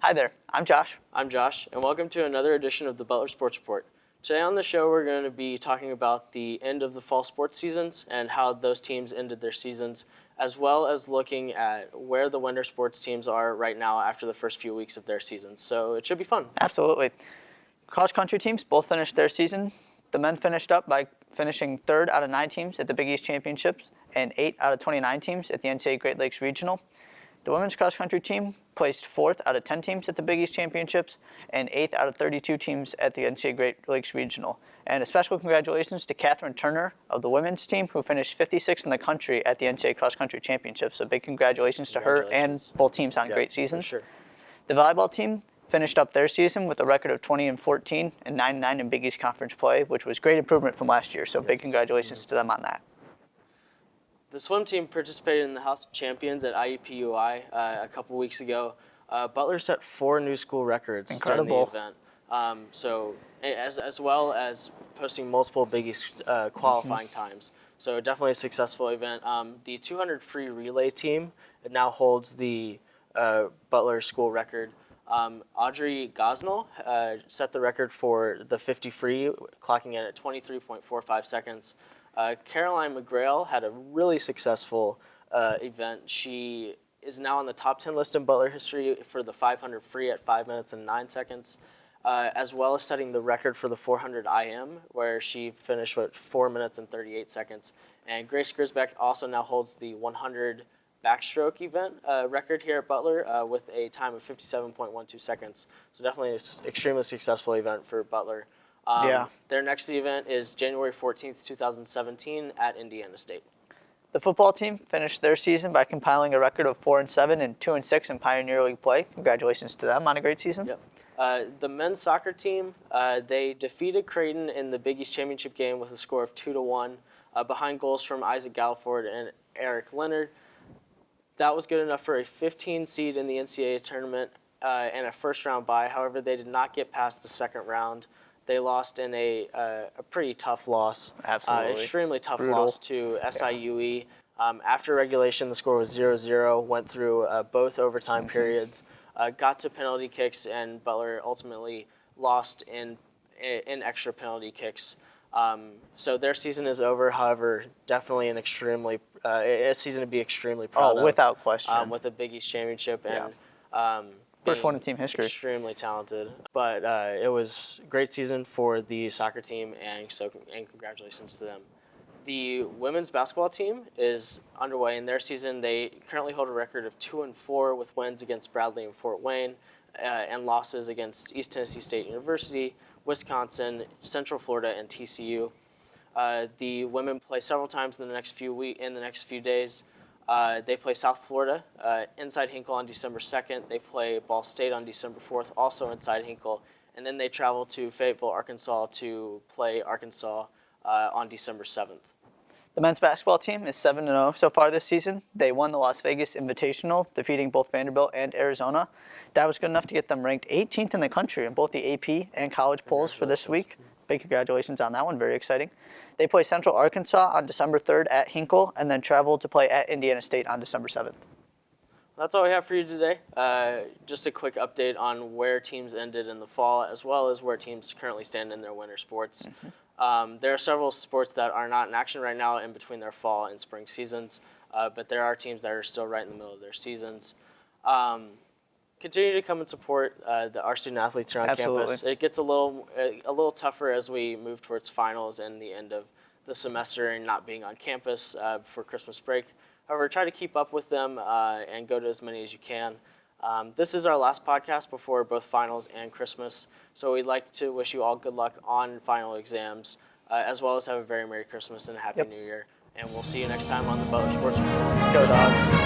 Hi there, I'm Josh. I'm Josh, and welcome to another edition of the Butler Sports Report. Today on the show, we're going to be talking about the end of the fall sports seasons and how those teams ended their seasons, as well as looking at where the winter sports teams are right now after the first few weeks of their seasons. So it should be fun. Absolutely. Cross-country teams both finished their season. The men finished up by finishing 3rd out of 9 teams at the Big East Championships and 8 out of 29 teams at the NCAA Great Lakes Regional. The women's cross-country team placed 4th out of 10 teams at the Big East Championships and 8th out of 32 teams at the NCAA Great Lakes Regional. And a special congratulations to Catherine Turner of the women's team, who finished 56th in the country at the NCAA cross-country championships. So big congratulations to her and both teams on great seasons. For sure. The volleyball team finished up their season with a record of 20-14 and 9-9 in Big East Conference play, which was great improvement from last year. So big congratulations to them on that. The swim team participated in the House of Champions at IUPUI a couple weeks ago. Butler set 4 new school records during the event. So as well as posting multiple Big East qualifying times. So definitely a successful event. The 200 free relay team now holds the Butler school record. Audrey Gosnell set the record for the 50 free, clocking in at 23.45 seconds. Caroline McGrail had a really successful event. She is now on the top 10 list in Butler history for the 500 free at 5 minutes and 9 seconds, as well as setting the record for the 400 IM, where she finished with 4 minutes and 38 seconds. And Grace Grisbeck also now holds the 100 backstroke event record here at Butler with a time of 57.12 seconds. So definitely an extremely successful event for Butler. Their next event is January 14th, 2017 at Indiana State. The football team finished their season by compiling a record of 4-7 and 2-6 in Pioneer League play. Congratulations to them on a great season. Yep. The men's soccer team, they defeated Creighton in the Big East Championship game with a score of 2-1 behind goals from Isaac Galliford and Eric Leonard. That was good enough for a 15 seed in the NCAA tournament and a first-round bye. However, they did not get past the second round. They lost in a pretty tough loss. Absolutely. Extremely tough Brutal. loss to SIUE. After regulation, the score was 0-0, went through both overtime periods, got to penalty kicks, and Butler ultimately lost in extra penalty kicks. So their season is over. However, definitely a season to be extremely proud of. Oh, without question. With the Big East Championship and first one in team history. Extremely talented. But it was a great season for the soccer team, and congratulations to them. The women's basketball team is underway in their season. They currently hold a record of 2-4 with wins against Bradley and Fort Wayne and losses against East Tennessee State University, Wisconsin, Central Florida, and TCU. The women play several times in the next few days. They play South Florida inside Hinkle on December 2nd. They play Ball State on December 4th, also inside Hinkle. And then they travel to Fayetteville, Arkansas to play Arkansas on December 7th. The men's basketball team is 7-0 so far this season. They won the Las Vegas Invitational, defeating both Vanderbilt and Arizona. That was good enough to get them ranked 18th in the country in both the AP and college polls for this week. Big congratulations on that one. Very exciting. They play Central Arkansas on December 3rd at Hinkle and then travel to play at Indiana State on December 7th. That's all we have for you today. Just a quick update on where teams ended in the fall, as well as where teams currently stand in their winter sports. There are several sports that are not in action right now in between their fall and spring seasons, but there are teams that are still right in the middle of their seasons. Continue to come and support our student athletes here on campus. It gets a little tougher as we move towards finals and the end of the semester and not being on campus for Christmas break. However, try to keep up with them and go to as many as you can. This is our last podcast before both finals and Christmas, so we'd like to wish you all good luck on final exams, as well as have a very Merry Christmas and a Happy New Year. And we'll see you next time on the Butler Sports Report. Go Dogs.